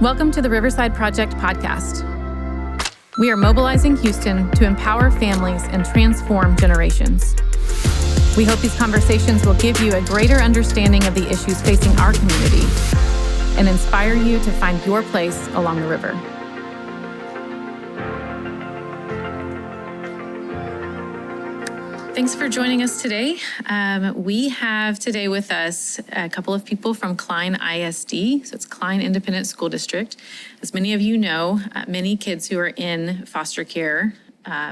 Welcome to the Riverside Project podcast. We are mobilizing Houston to empower families and transform generations. We hope these conversations will give you a greater understanding of the issues facing our community and inspire you to find your place along the river. Thanks for joining us today. We have today with us a couple of people from Klein ISD, so it's Klein Independent School District. As many of you know, many kids who are in foster care,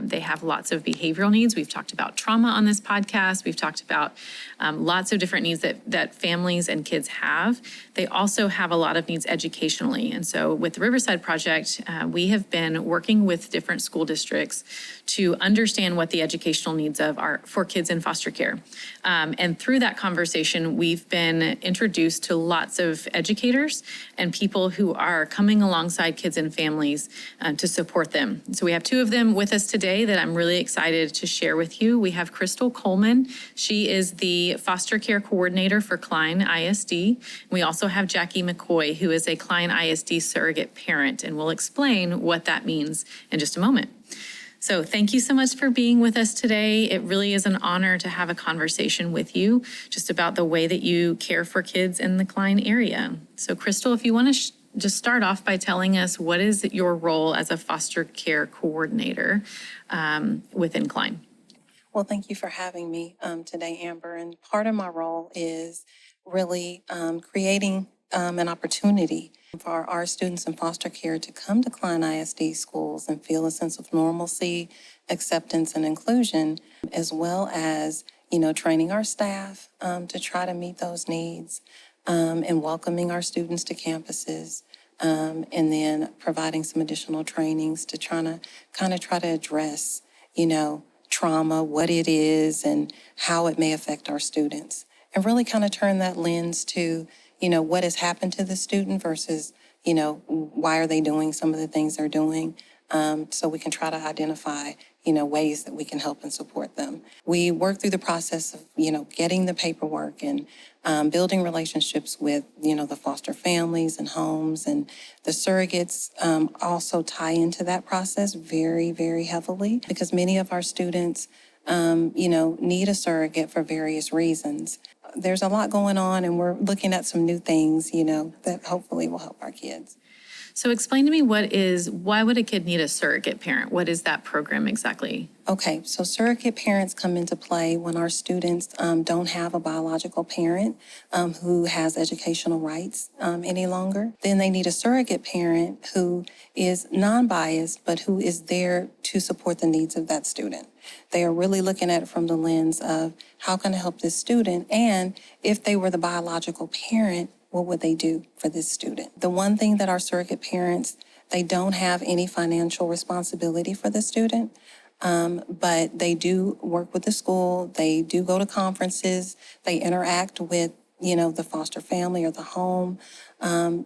they have lots of behavioral needs. We've talked about trauma on this podcast. We've talked about lots of different needs that families and kids have. They also have a lot of needs educationally. And so with the Riverside Project, we have been working with different school districts to understand what the educational needs are for kids in foster care. And through that conversation, we've been introduced to lots of educators and people who are coming alongside kids and families to support them. So we have two of them with us today that I'm really excited to share with you. We have Crystal Coleman. She is the foster care coordinator for Klein ISD. We also have Jackie McCoy, who is a Klein ISD Surrogate Parent, and we'll explain what that means in just a moment. So thank you so much for being with us today. It really is an honor to have a conversation with you just about the way that you care for kids in the Klein area. So Crystal, if you want to just start off by telling us what is your role as a foster care coordinator within Klein? Well, thank you for having me today, Amber. And part of my role is really creating an opportunity for our students in foster care to come to Klein ISD schools and feel a sense of normalcy, acceptance, and inclusion, as well as, training our staff to try to meet those needs and welcoming our students to campuses. And then providing some additional trainings to try to address, trauma, what it is, and how it may affect our students. And really kind of turn that lens to, what has happened to the student versus, why are they doing some of the things they're doing, so we can try to identify, ways that we can help and support them. We work through the process of, getting the paperwork and building relationships with, the foster families and homes, and the surrogates also tie into that process very, very heavily because many of our students, need a surrogate for various reasons. There's a lot going on, and we're looking at some new things, that hopefully will help our kids. So explain to me why would a kid need a surrogate parent? What is that program exactly? Okay, so surrogate parents come into play when our students don't have a biological parent who has educational rights any longer. Then they need a surrogate parent who is non-biased, but who is there to support the needs of that student. They are really looking at it from the lens of how can I help this student? And if they were the biological parent, what would they do for this student? The one thing that our surrogate parents, they don't have any financial responsibility for the student, but they do work with the school. They do go to conferences. They interact with, the foster family or the home,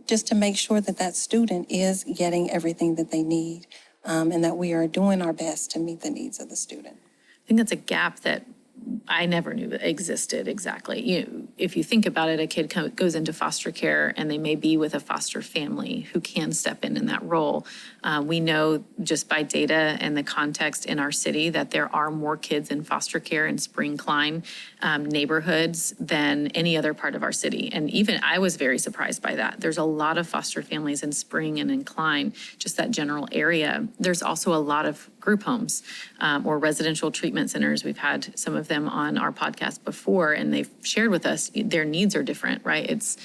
just to make sure that that student is getting everything that they need, and that we are doing our best to meet the needs of the student. I think that's a gap that I never knew existed exactly. If you think about it, a kid goes into foster care and they may be with a foster family who can step in that role. We know just by data and the context in our city that there are more kids in foster care in Spring Klein neighborhoods than any other part of our city. And even I was very surprised by that. There's a lot of foster families in Spring and in Klein, just that general area. There's also a lot of group homes or residential treatment centers. We've had some of them on our podcast before, and they've shared with us their needs are different, right? It's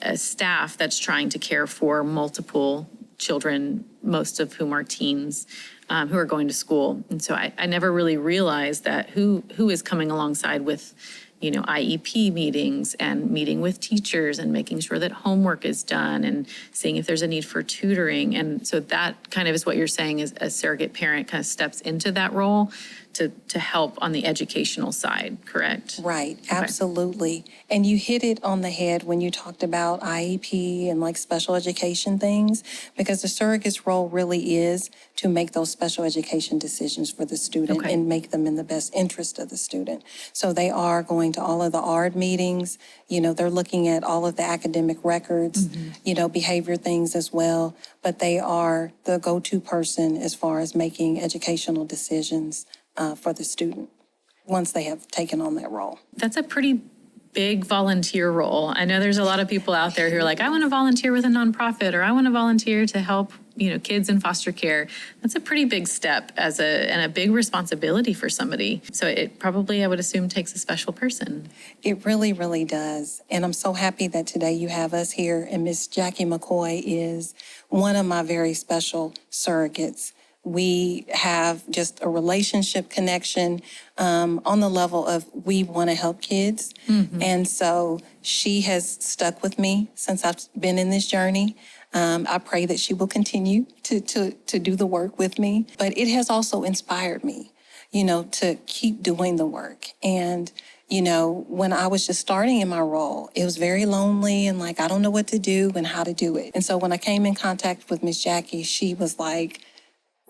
a staff that's trying to care for multiple children, most of whom are teens, who are going to school. And so I never really realized that who is coming alongside with, IEP meetings and meeting with teachers and making sure that homework is done and seeing if there's a need for tutoring. And so that kind of is what you're saying is a surrogate parent kind of steps into that role to help on the educational side, correct? Right, absolutely. And you hit it on the head when you talked about IEP and like special education things, because the surrogate's role really is to make those special education decisions for the student Okay. and make them in the best interest of the student. So they are going to all of the ARD meetings, they're looking at all of the academic records, behavior things as well, but they are the go-to person as far as making educational decisions for the student once they have taken on that role. That's a pretty big volunteer role. I know there's a lot of people out there who are like, I want to volunteer with a nonprofit, or I want to volunteer to help, kids in foster care. That's a pretty big step and a big responsibility for somebody. So it probably, I would assume, takes a special person. It really, really does. And I'm so happy that today you have us here, and Miss Jackie McCoy is one of my very special surrogates. We have just a relationship connection on the level of we want to help kids. And so she has stuck with me since I've been in this journey. I pray that she will continue to do the work with me. But it has also inspired me, to keep doing the work. And, when I was just starting in my role, it was very lonely and like, I don't know what to do and how to do it. And so when I came in contact with Miss Jackie, she was like,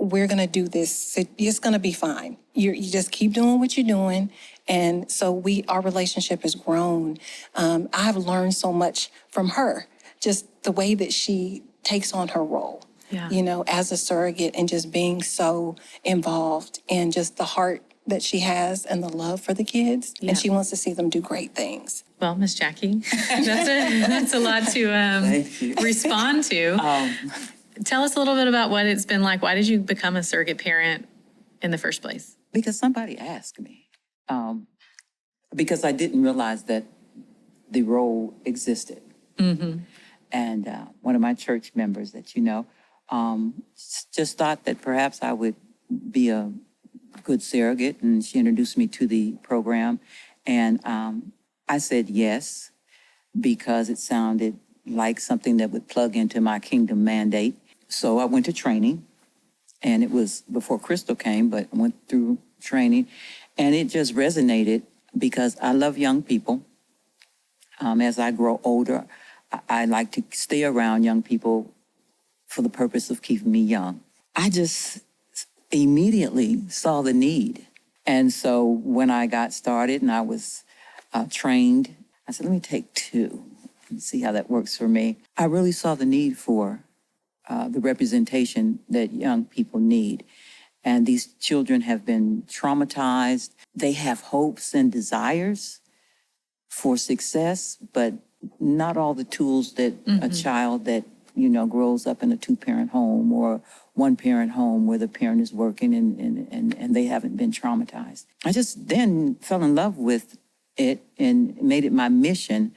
we're going to do this. It's going to be fine. You just keep doing what you're doing. And so our relationship has grown. I've learned so much from her, just the way that she takes on her role, as a surrogate, and just being so involved, and just the heart that she has and the love for the kids. Yeah. And she wants to see them do great things. Well, Miss Jackie, that's a lot to respond to. Tell us a little bit about what it's been like. Why did you become a surrogate parent in the first place? Because somebody asked me. Because I didn't realize that the role existed. And one of my church members that just thought that perhaps I would be a good surrogate, and she introduced me to the program. And I said yes, because it sounded like something that would plug into my kingdom mandate. So I went to training, and it was before Crystal came, but I went through training, and it just resonated because I love young people. As I grow older, I like to stay around young people for the purpose of keeping me young. I just immediately saw the need. And so when I got started and I was trained, I said, let me take 2 and see how that works for me. I really saw the need for the representation that young people need. And these children have been traumatized. They have hopes and desires for success, but not all the tools that a child that, grows up in a 2-parent home or 1-parent home where the parent is working and they haven't been traumatized. I just then fell in love with it and made it my mission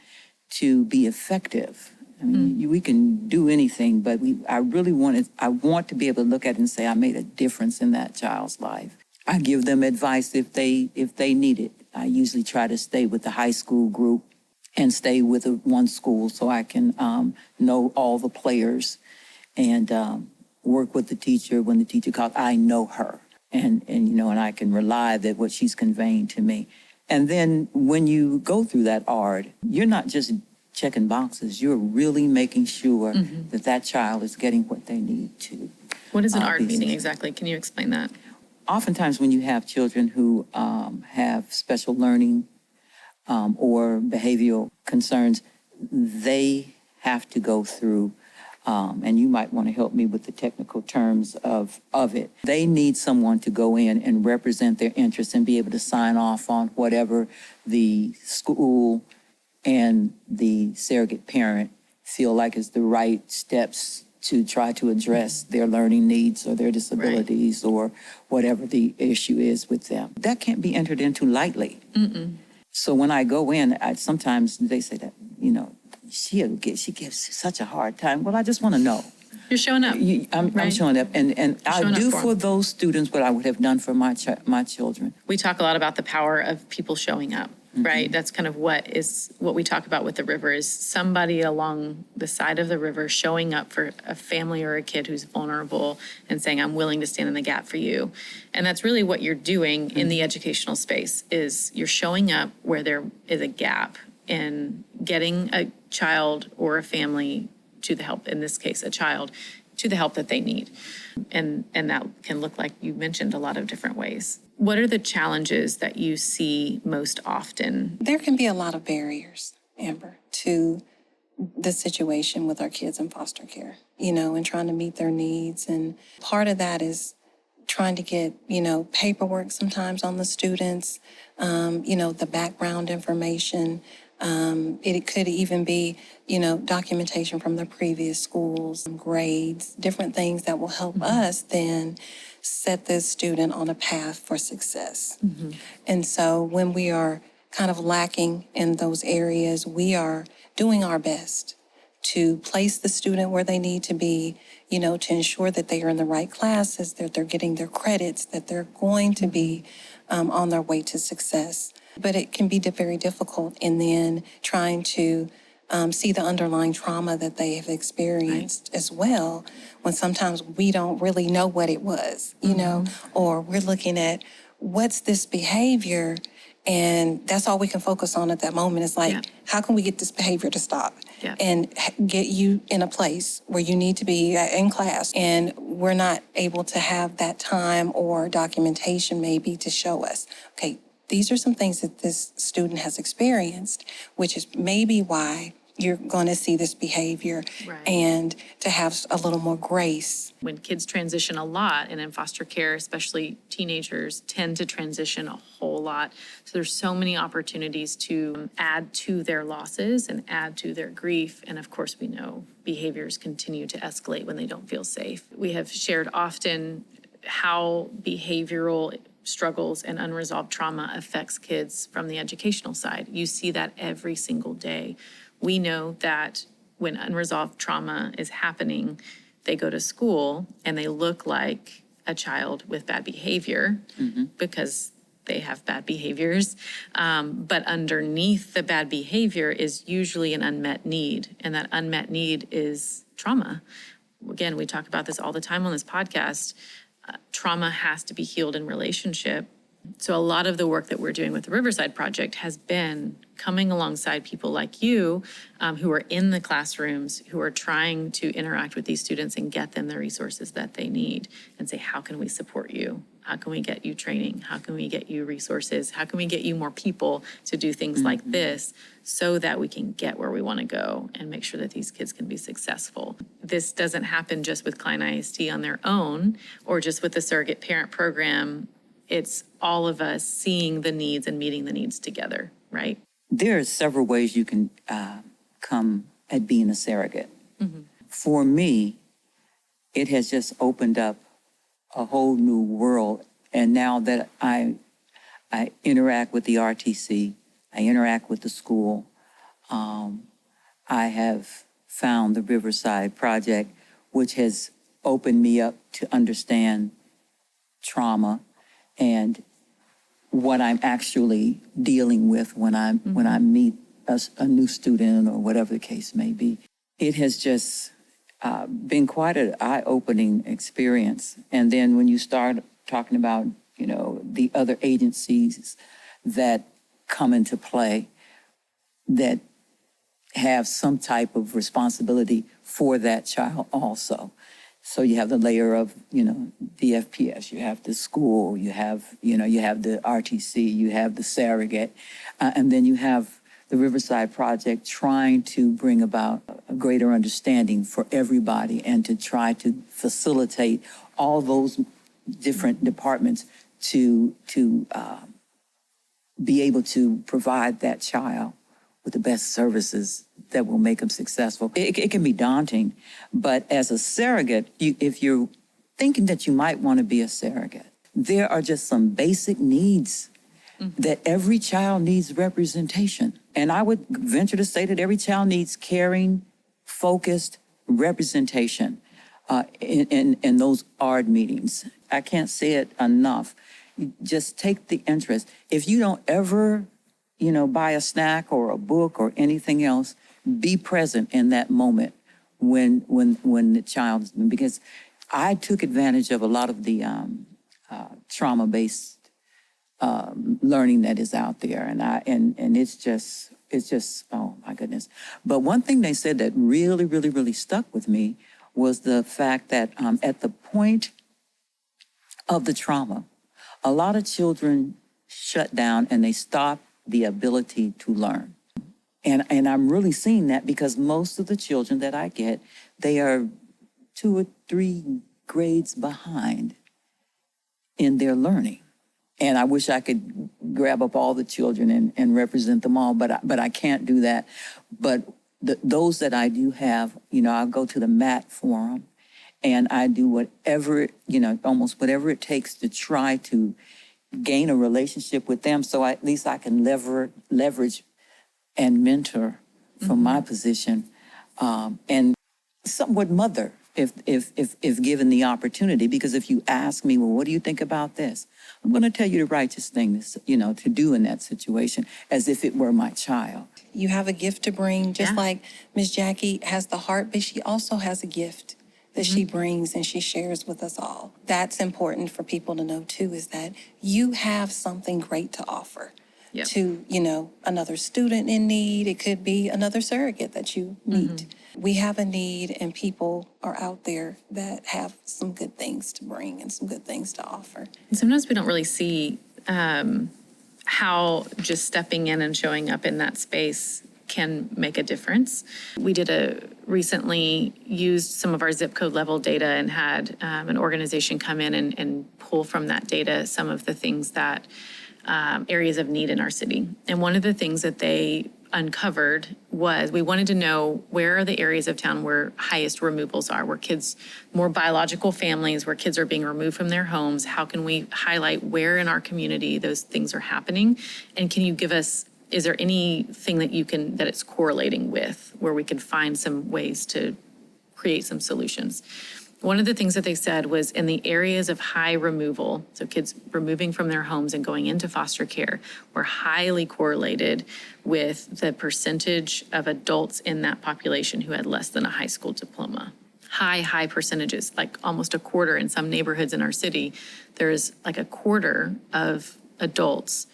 to be effective. I mean, we can do anything, but I want to be able to look at it and say, I made a difference in that child's life. I give them advice if they need it. I usually try to stay with the high school group and stay with one school so I can know all the players and work with the teacher when the teacher calls. I know her, and I can rely that what she's conveying to me. And then when you go through that ARD, you're not just checking boxes. You're really making sure that child is getting what they need to. What is an ARD meeting exactly? Can you explain that? Oftentimes when you have children who have special learning or behavioral concerns, they have to go through, and you might want to help me with the technical terms of it. They need someone to go in and represent their interests and be able to sign off on whatever the school and the surrogate parent feel like is the right steps to try to address their learning needs or their disabilities or whatever the issue is with them. That can't be entered into lightly. So when I go in, sometimes they say that, she gives such a hard time. Well, I just want to know. You're showing up. I'm showing up, and I do for those students what I would have done for my children. We talk a lot about the power of people showing up. right? That's kind of what we talk about with the river is somebody along the side of the river showing up for a family or a kid who's vulnerable and saying, I'm willing to stand in the gap for you. And that's really what you're doing in the educational space is you're showing up where there is a gap in getting a child or a family to the help, in this case, a child, to the help that they need. And that can look like you mentioned a lot of different ways. What are the challenges that you see most often? There can be a lot of barriers, Amber, to the situation with our kids in foster care, and trying to meet their needs. And part of that is trying to get, paperwork sometimes on the students, the background information. It could even be, documentation from the previous schools, grades, different things that will help us then set this student on a path for success. And so when we are kind of lacking in those areas, we are doing our best to place the student where they need to be, to ensure that they are in the right classes, that they're getting their credits, that they're going to be on their way to success. But it can be very difficult in then trying to see the underlying trauma that they have experienced as well, when sometimes we don't really know what it was, or we're looking at what's this behavior, and that's all we can focus on at that moment. It's like, how can we get this behavior to stop and get you in a place where you need to be in class? And we're not able to have that time or documentation maybe to show us, okay, these are some things that this student has experienced, which is maybe why you're going to see this behavior, and to have a little more grace. When kids transition a lot, and in foster care, especially teenagers, tend to transition a whole lot. So there's so many opportunities to add to their losses and add to their grief. And of course, we know behaviors continue to escalate when they don't feel safe. We have shared often how behavioral struggles and unresolved trauma affects kids from the educational side. You see that every single day. We know that when unresolved trauma is happening, they go to school and they look like a child with bad behavior because they have bad behaviors. But underneath the bad behavior is usually an unmet need, and that unmet need is trauma. Again, we talk about this all the time on this podcast. Trauma has to be healed in relationship. So a lot of the work that we're doing with the Riverside Project has been coming alongside people like you who are in the classrooms, who are trying to interact with these students and get them the resources that they need, and say, how can we support you? How can we get you training? How can we get you resources? How can we get you more people to do things like this so that we can get where we want to go and make sure that these kids can be successful? This doesn't happen just with Klein ISD on their own or just with the Surrogate Parent Program. It's all of us seeing the needs and meeting the needs together, right? There are several ways you can come at being a surrogate. For me, it has just opened up a whole new world. And now that I interact with the RTC, I interact with the school, I have found the Riverside Project, which has opened me up to understand trauma and what I'm actually dealing with when I meet a new student or whatever the case may be. It has just been quite an eye-opening experience. And then when you start talking about, the other agencies that come into play that have some type of responsibility for that child also. So you have the layer of, the FPS, you have the school, you have the RTC, you have the surrogate, and then you have the Riverside Project trying to bring about a greater understanding for everybody and to try to facilitate all those different departments to be able to provide that child with the best services that will make them successful. It can be daunting, but as a surrogate, if you're thinking that you might want to be a surrogate, there are just some basic needs that every child needs representation. And I would venture to say that every child needs caring, focused representation in those ARD meetings. I can't say it enough. Just take the interest. If you don't ever buy a snack or a book or anything else. Be present in that moment when the child, because I took advantage of a lot of the trauma-based learning that is out there, and it's just oh my goodness. But one thing they said that really, really, really stuck with me was the fact that at the point of the trauma, a lot of children shut down and they stop the ability to learn. And I'm really seeing that because most of the children that I get, they are 2 or 3 grades behind in their learning. And I wish I could grab up all the children and represent them all, but I can't do that. But those that I do have, I'll go to the MAT forum and I do whatever, almost whatever it takes to try to gain a relationship with them, so at least I can leverage and mentor from my position, and somewhat mother if given the opportunity. Because if you ask me, well, what do you think about this? I'm going to tell you the righteous thing, to do in that situation, as if it were my child. You have a gift to bring, just like Miss Jackie has the heart, but she also has a gift that she brings and she shares with us all. That's important for people to know too, is that you have something great to offer to, another student in need. It could be another surrogate that you meet. We have a need, and people are out there that have some good things to bring and some good things to offer. And sometimes we don't really see how just stepping in and showing up in that space can make a difference. We recently used some of our zip code level data and had an organization come in and pull from that data some of the things that areas of need in our city. And one of the things that they uncovered was we wanted to know where are the areas of town where highest removals are, where kids, more biological families, where kids are being removed from their homes. How can we highlight where in our community those things are happening? And can you give us, is there anything that it's correlating with, where we can find some ways to create some solutions? One of the things that they said was in the areas of high removal, so kids removing from their homes and going into foster care, were highly correlated with the percentage of adults in that population who had less than a high school diploma. High percentages, like almost a quarter in some neighborhoods in our city. There's like a quarter of adults,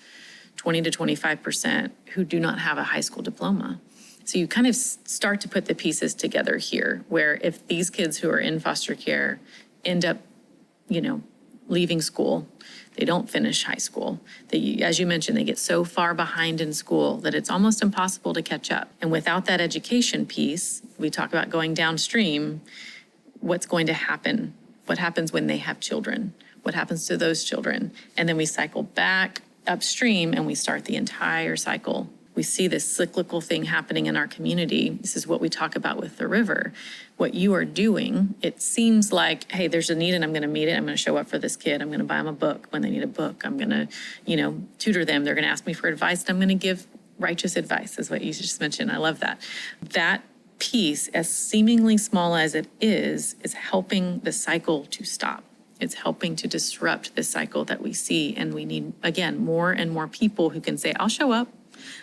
20 to 25%, who do not have a high school diploma. So you kind of start to put the pieces together here, where if these kids who are in foster care end up, leaving school, they don't finish high school. As you mentioned, they get so far behind in school that it's almost impossible to catch up. And without that education piece, we talk about going downstream, what's going to happen? What happens when they have children? What happens to those children? And then we cycle back upstream and we start the entire cycle. We see this cyclical thing happening in our community. This is what we talk about with the river. What you are doing, it seems like, hey, there's a need and I'm going to meet it. I'm going to show up for this kid. I'm going to buy them a book when they need a book. I'm going to, tutor them. They're going to ask me for advice and I'm going to give righteous advice, is what you just mentioned. I love that. That piece, as seemingly small as it is helping the cycle to stop. It's helping to disrupt the cycle that we see. And we need, again, more and more people who can say, I'll show up.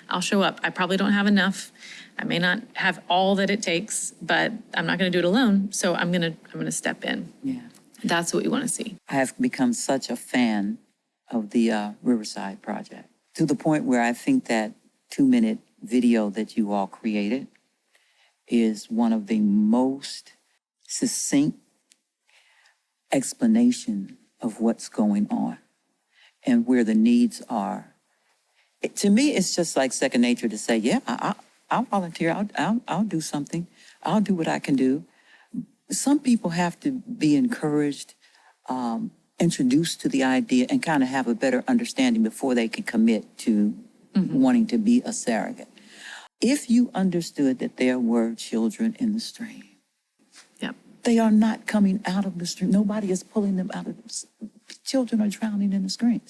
I probably don't have enough. I may not have all that it takes, but I'm not going to do it alone. So I'm going to step in. Yeah. That's what we want to see. I have become such a fan of the Riverside Project, to the point where I think that 2-minute video that you all created is one of the most succinct explanation of what's going on and where the needs are. To me, it's just like second nature to say, yeah, I'll volunteer. I'll do something. I'll do what I can do. Some people have to be encouraged, introduced to the idea, and kind of have a better understanding before they can commit to wanting to be a surrogate. If you understood that there were children in the stream, they are not coming out of the stream. Nobody is pulling them out of the stream. Children are drowning in the stream.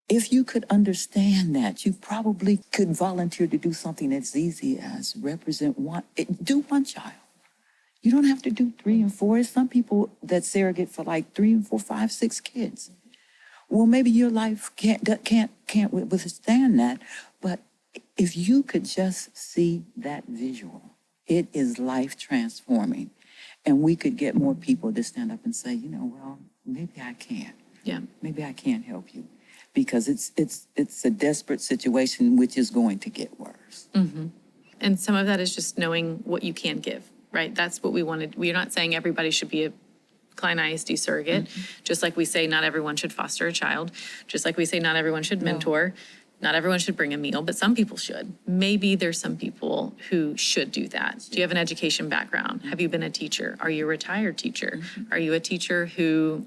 If you could understand that, you probably could volunteer to do something as easy as do one child. You don't have to do 3 and 4. Some people that surrogate for like 3 and 4, 5, 6 kids. Well, maybe your life can't withstand that, But if you could just see that visual, it is life transforming. And we could get more people to stand up and say, you know, well, maybe I can. Yeah. Maybe I can help you. Because it's a desperate situation which is going to get worse. And some of that is just knowing what you can give, right? That's what we wanted. We're not saying everybody should be a Klein ISD surrogate, just like we say not everyone should foster a child, just like we say not everyone should mentor, not everyone should bring a meal, but some people should. Maybe there's some people who should do that. Do you have an education background? Have you been a teacher? Are you a retired teacher? Are you a teacher who,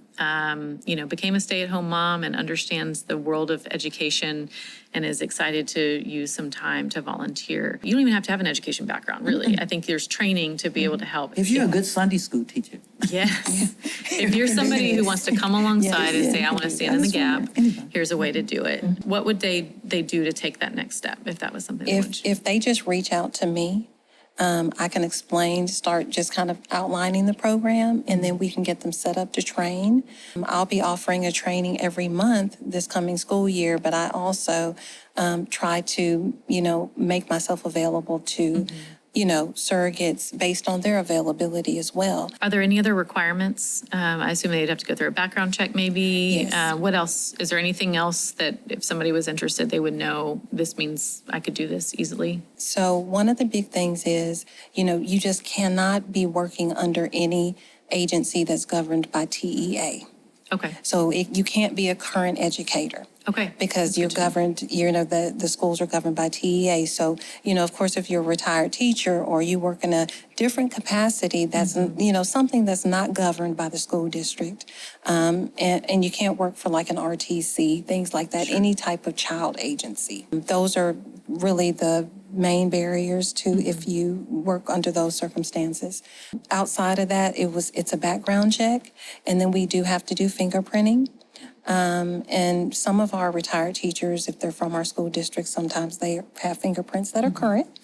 became a stay-at-home mom and understands the world of education and is excited to use some time to volunteer? You don't even have to have an education background, really. I think there's training to be able to help. If you're a good Sunday school teacher. Yes. If you're somebody who wants to come alongside and say, I want to stand in the gap, here's a way to do it. What would they do to take that next step if that was something they wanted to do? If they just reach out to me, I can explain, start just kind of outlining the program, and then we can get them set up to train. I'll be offering a training every month this coming school year, but I also try to, make myself available to, surrogates based on their availability as well. Are there any other requirements? I assume they'd have to go through a background check maybe. Yes. What else? Is there anything else that if somebody was interested, they would know this means I could do this easily? So one of the big things is, you just cannot be working under any agency that's governed by TEA. Okay. So you can't be a current educator. Okay. Because you're governed, the schools are governed by TEA. So, of course, if you're a retired teacher or you work in a different capacity, that's, something that's not governed by the school district. And you can't work for like an RTC, things like that, any type of child agency. Those are really the main barriers to if you work under those circumstances. Outside of that, it's a background check, and then we do have to do fingerprinting. And some of our retired teachers, if they're from our school district, sometimes they have fingerprints that are current.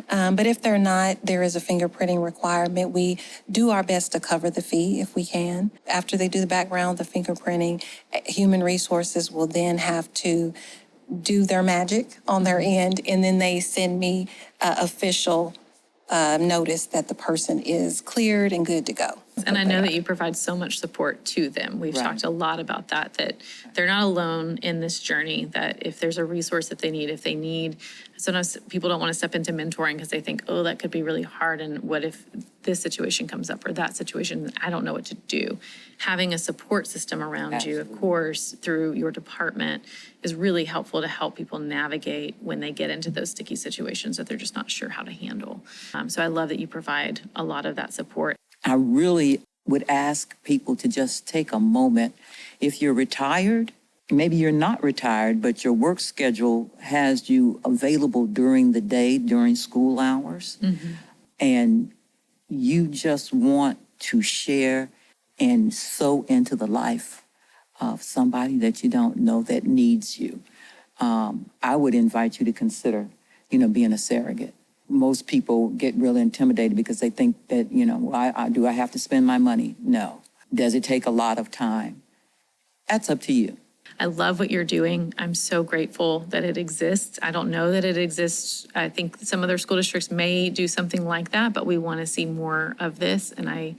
But if they're not, there is a fingerprinting requirement. We do our best to cover the fee if we can. After they do the background, the fingerprinting, human resources will then have to do their magic on their end, and then they send me official notice that the person is cleared and good to go. And I know that you provide so much support to them. We've talked a lot about that they're not alone in this journey, that if there's a resource that they need, sometimes people don't want to step into mentoring because they think, oh, that could be really hard. And what if this situation comes up or that situation, I don't know what to do. Having a support system around you, of course, through your department is really helpful to help people navigate when they get into those sticky situations that they're just not sure how to handle. So I love that you provide a lot of that support. I really would ask people to just take a moment. If you're retired, maybe you're not retired, but your work schedule has you available during the day, during school hours, and you just want to share and sow into the life of somebody that you don't know that needs you. I would invite you to consider, being a surrogate. Most people get really intimidated because they think that, do I have to spend my money? No. Does it take a lot of time? That's up to you. I love what you're doing. I'm so grateful that it exists. I don't know that it exists. I think some other school districts may do something like that, but we want to see more of this. And I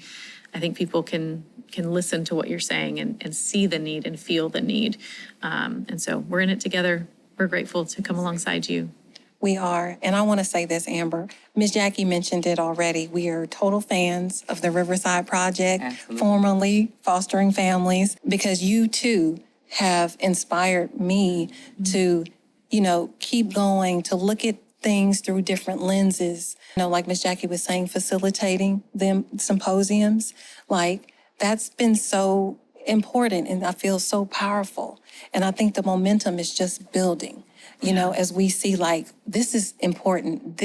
think people can listen to what you're saying and see the need and feel the need. And so we're in it together. We're grateful to come alongside you. We are. And I want to say this, Amber. Ms. Jackie mentioned it already. We are total fans of the Riverside Project, formerly Fostering Families, because you too have inspired me to, keep going, to look at things through different lenses. Like Ms. Jackie was saying, facilitating them symposiums, that's been so important and I feel so powerful. And I think the momentum is just building. As we see, this is important.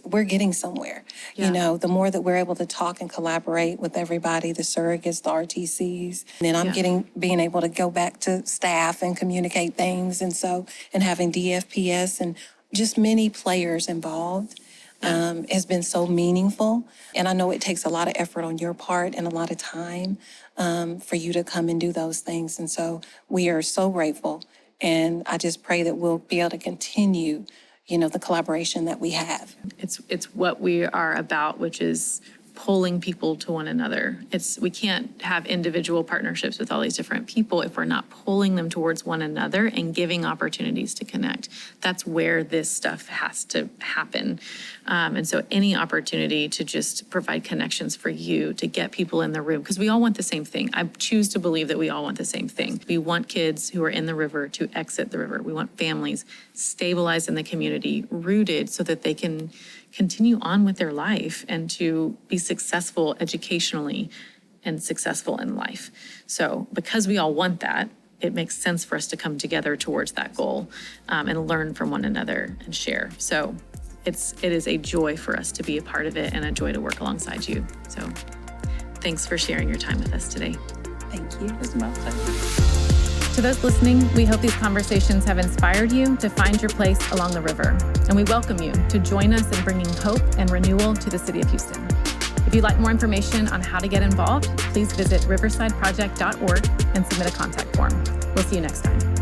We're getting somewhere. The more that we're able to talk and collaborate with everybody, the surrogates, the RTCs, then I'm being able to go back to staff and communicate things. And having DFPS and just many players involved has been so meaningful. And I know it takes a lot of effort on your part and a lot of time for you to come and do those things. And so we are so grateful. And I just pray that we'll be able to continue the collaboration that we have. It's what we are about, which is pulling people to one another. We can't have individual partnerships with all these different people if we're not pulling them towards one another and giving opportunities to connect. That's where this stuff has to happen. And so any opportunity to just provide connections for you, to get people in the room, because we all want the same thing. I choose to believe that we all want the same thing. We want kids who are in the river to exit the river. We want families stabilized in the community, rooted so that they can continue on with their life and to be successful educationally and successful in life. So because we all want that, it makes sense for us to come together towards that goal and learn from one another and share. So it is a joy for us to be a part of it and a joy to work alongside you. So thanks for sharing your time with us today. Thank you. It's my pleasure. To those listening, we hope these conversations have inspired you to find your place along the river. And we welcome you to join us in bringing hope and renewal to the city of Houston. If you'd like more information on how to get involved, please visit riversideproject.org and submit a contact form. We'll see you next time.